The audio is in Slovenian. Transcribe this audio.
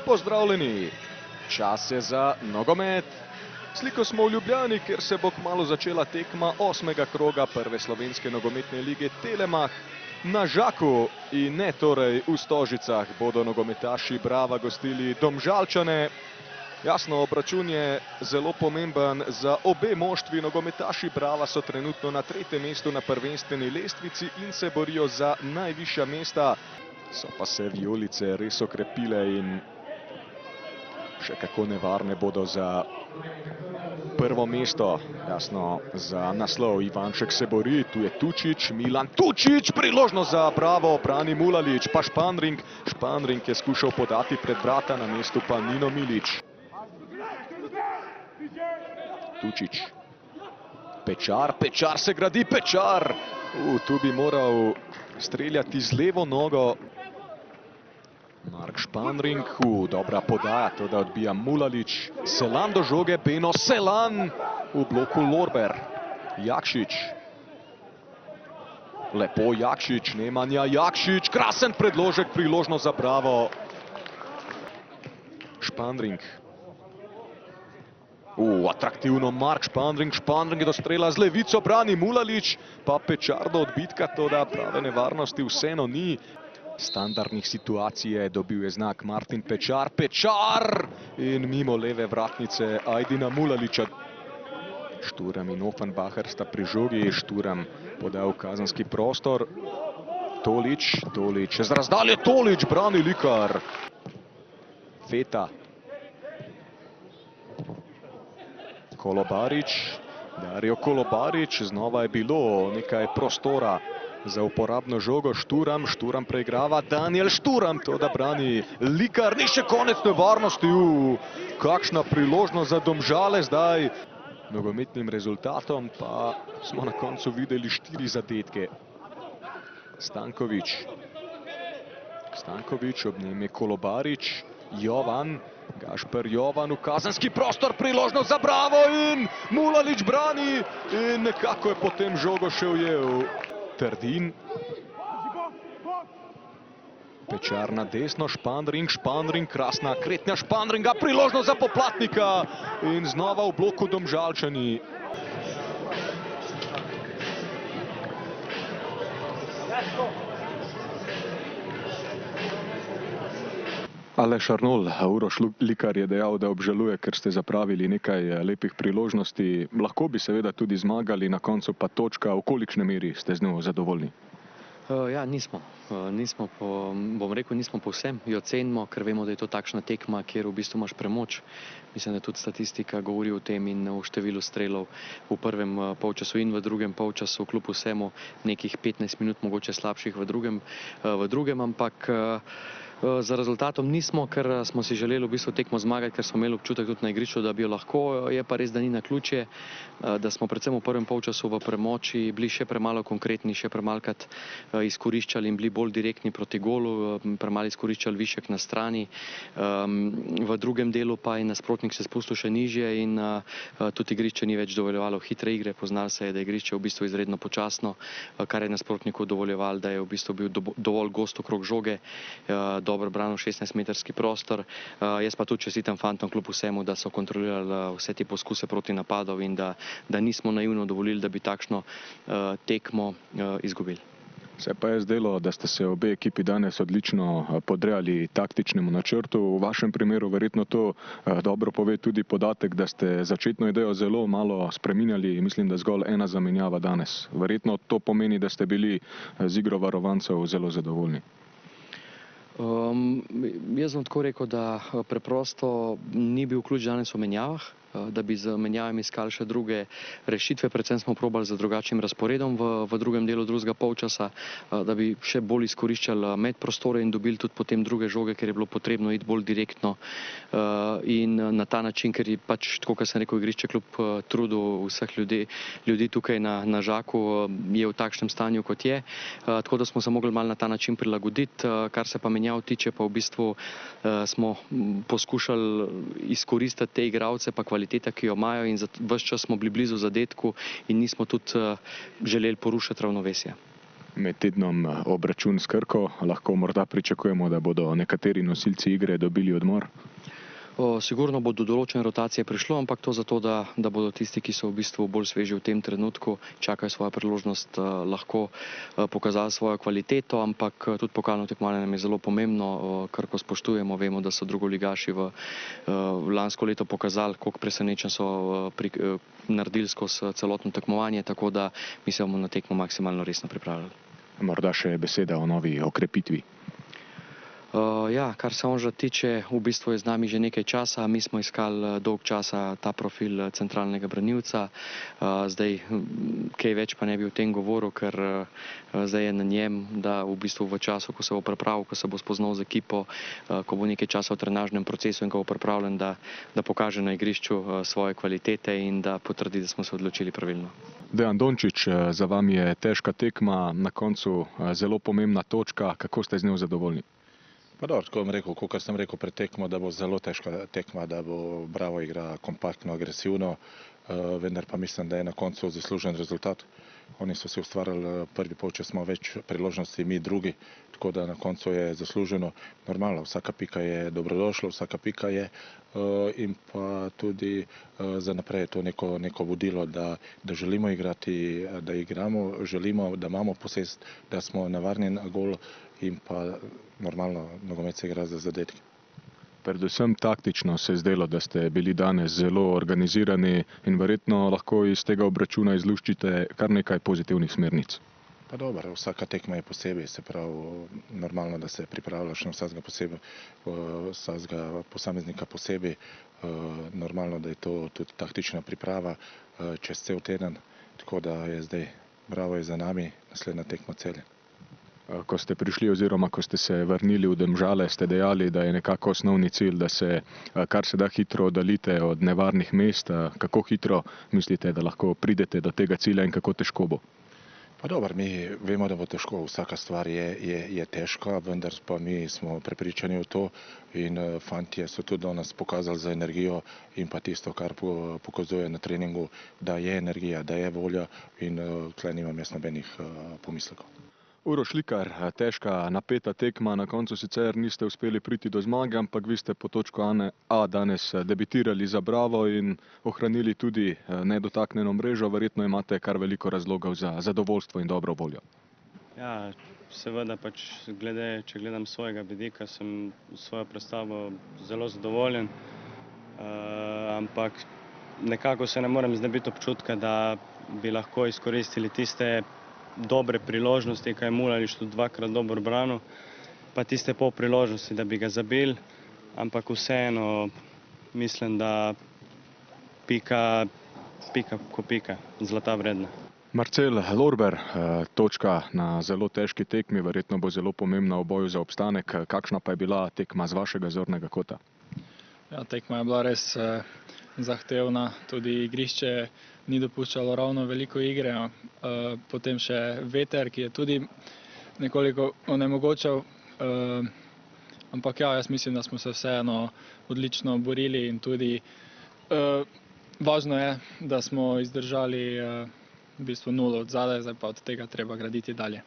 Pozdravljeni! Čas je za nogomet. Sliko smo v Ljubljani, ker se bo kmalu začela tekma 8. kroga prve slovenske nogometne lige Telemach. Na Žaku in ne torej v Stožicah bodo nogometaši Brava gostili Domžalčane. Jasno, obračun je zelo pomemben za obe moštvi. Nogometaši Brava so trenutno na 3. mestu na prvenstveni lestvici in se borijo za najvišja mesta. So pa se vijolice res okrepile in še kako nevarne bodo za prvo mesto. Jasno, za naslov Ivanček se bori, tu je Tučić, Milan Tučić, priložnost za Bravo, brani Mulalić, pa Španring. Španring je skušal podati pred vrata, na mestu pa Nino Milić. Tučić. Pečar, Pečar se gradi, Pečar! Tu bi moral streljati z levo nogo. Mark Španring, dobra podaja, to da odbija Mulalić. Selan do žoge, Beno Selan v bloku Lorber. Jakšić. Lepo Jakšić, Nemanja Jakšić, krasen predložek, priložnost za Bravo. Španring. Atraktivno Mark Španring, Španring je do strela z levico, brani Mulalić, pa Pečar do odbitka, to da prave nevarnosti vseeno ni. Standardnih situacij je dobil je znak Martin Pečar, Pečar in mimo leve vratnice Ajdina Mulalića. Šturam in Offenbacher sta pri žogi, Šturam podal kazenski prostor. Tolić, Tolić, z razdalje Tolić, brani Likar. Feta. Kolobarić, Dario Kolobarić, znova je bilo nekaj prostora za uporabno žogo. Šturam, Šturam preigrava, Daniel Šturam, to da brani Likar, ni še konec nevarnosti. Kakšna priložnost za Domžale zdaj. Nogometnim rezultatom pa smo na koncu videli 4 zadetke. Stanković. Stanković, ob njem je Kolobarić, Jovan. Gašper Jovan v kazenski prostor, priložnost za Bravo in Mulalić brani in nekako je potem žogo še ujel Trdin. Pečar na desno, Španring, Španring, krasna kretnja Španringa, priložnost za Poplatnika in znova v bloku Domžalčani. Aleš Arnol, Uroš Likar je dejal, da obžaluje, ker ste zapravili nekaj lepih priložnosti. Lahko bi seveda tudi zmagali, na koncu pa točka. V kolikšni meri ste z njo zadovoljni? Ja, nismo. Bom rekel, nismo povsem. Jo cenimo, ker vemo, da je to takšna tekma, kjer v bistvu imaš premoč. Mislim, da tudi statistika govori o tem in o številu strelov v prvem polčasu in v drugem polčasu, kljub vsemu nekih 15 minut mogoče slabših v drugem, ampak za rezultatom nismo, ker smo si želeli v bistvu tekmo zmagati, ker smo imeli občutek tudi na igrišču, da bi jo lahko. Je pa res, da ni naključje, da smo predvsem v prvem polčasu v premoči bili še premalo konkretni, še premalkrat izkoriščali in bili bolj direktni proti golu, premalo izkoriščali višek na strani. V drugem delu pa je nasprotnik se spustil še nižje in tudi igrišče ni več dovoljevalo hitre igre. Poznalo se je, da je igrišče v bistvu izredno počasno, kar je nasprotniku dovoljevalo, da je v bistvu bil dovolj gost okrog žoge, dobro branil 16-metrski prostor. Jaz pa tudi čestitam fantom kljub vsemu, da so kontrolirali vse te poskuse proti napadov in da nismo naivno dovolili, da bi takšno tekmo izgubili. Se pa je zdelo, da ste se obe ekipi danes odlično podrejali taktičnemu načrtu. V vašem primeru verjetno to dobro pove tudi podatek, da ste začetno idejo zelo malo spreminjali. Mislim, da zgolj ena zamenjava danes. Verjetno to pomeni, da ste bili z igro varovancev zelo zadovoljni. Jaz bom tako rekel, da preprosto ni bil ključ danes v menjavah, da bi z menjavami iskali še druge rešitve. Predvsem smo probali z drugačnim razporedom v drugem delu drugega polčasa, da bi še bolj izkoriščali medprostore in dobili tudi potem druge žoge, ker je bilo potrebno iti bolj direktno in na ta način, ker je pač, tako kot sem rekel, igrišče kljub trudu vseh ljudi tukaj na Žaku je v takšnem stanju, kot je. Tako da smo se mogli malo na ta način prilagoditi. Kar se pa menjav tiče, pa v bistvu smo poskušali izkoristiti te igralce pa kvaliteta, ki jo imajo, in ves čas smo bili blizu zadetku in nismo tudi želeli porušiti ravnovesja. Med tednom obračun s Krko, lahko morda pričakujemo, da bodo nekateri nosilci igre dobili odmor? Sigurno bo do določene rotacije prišlo, ampak to zato, da bodo tisti, ki so v bistvu bolj sveži v tem trenutku, čakajo svojo priložnost, lahko pokazali svojo kvaliteto, ampak tudi pokalno tekmovanje nam je zelo pomembno, Krko spoštujemo, vemo, da so drugoligaši v lansko leto pokazali, koliko presenečen so naredili skozi celotno tekmovanje, tako da mi se bomo na tekmo maksimalno resno pripravljali. Morda še beseda o novi okrepitvi. Ja, kar se Onža tiče, v bistvu je z nami že nekaj časa. Mi smo iskali dolg časa ta profil centralnega branilca. Zdaj, kaj več pa ne bi o tem govoril, ker zdaj je na njem, da v bistvu v času, ko se bo pripravil, ko se bo spoznal z ekipo, ko bo nekaj časa v trenažnem procesu in ko bo pripravljen, da pokaže na igrišču svoje kvalitete in da potrdi, da smo se odločili pravilno. Dejan Dončić, za vami je težka tekma, na koncu zelo pomembna točka. Kako ste z njo zadovoljni? Pa dobro, tako bom rekel, kot sem rekel pred tekmo, da bo zelo težka tekma, da bo Bravo igra kompaktno, agresivno, vendar pa mislim, da je na koncu zaslužen rezultat. Oni so si ustvarjali prvi polčas smo več priložnosti, mi drugi, tako da na koncu je zasluženo. Normalno, vsaka pika je dobrodošla, vsaka pika je in pa tudi za naprej je to neko vodilo, da želimo igrati, da igramo, želimo, da imamo posest, da smo navarni na gol in pa normalno nogomet se igra za zadetke. Predvsem taktično se je zdelo, da ste bili danes zelo organizirani in verjetno lahko iz tega obračuna izluščite kar nekaj pozitivnih smernic. Pa dobro, vsaka tekma je posebej, se pravi normalno, da se pripravljaš na vsakega posameznika posebej, normalno, da je to tudi taktična priprava čez cel teden, tako da je zdaj Bravo je za nami, naslednja tekma Celje. Ko ste prišli oziroma ko ste se vrnili v Domžale, ste dejali, da je nekako osnovni cilj, da se kar se da hitro oddaljite od nevarnih mest. Kako hitro mislite, da lahko pridete do tega cilja in kako težko bo? Pa dobro, mi vemo, da bo težko, vsaka stvar je težka, vendar pa mi smo prepričani v to in fantje so tudi do nas pokazali za energijo in pa tisto, kar pokazuje na treningu, da je energija, da je volja in tukaj nimam jaz nobenih pomislekov. Uroš Likar, težka, napeta tekma, na koncu sicer niste uspeli priti do zmage, ampak vi ste po točko A danes debitirali za Bravo in ohranili tudi nedotaknjeno mrežo. Verjetno imate kar veliko razlogov za zadovoljstvo in dobro voljo. Ja, seveda pač če gledam svojega vidika, sem svojo predstavo zelo zadovoljen, ampak nekako se ne morem znebiti občutka, da bi lahko izkoristili tiste dobre priložnosti, kaj je Mulalić tudi dvakrat dobro branil, pa tiste pol priložnosti, da bi ga zabili, ampak vseeno mislim, da pika ko pika, zlata vredna. Marcel Lorber, točka na zelo težki tekmi, verjetno bo zelo pomembna v boju za obstanek. Kakšna pa je bila tekma z vašega zornega kota? Ja, tekma je bila res zahtevna, tudi igrišče ni dopuščalo ravno veliko igre, potem še veter, ki je tudi nekoliko onemogočal, ampak ja, jaz mislim, da smo se vseeno odlično borili in tudi važno je, da smo izdržali v bistvu 0 od zadaj, zdaj pa od tega treba graditi dalje.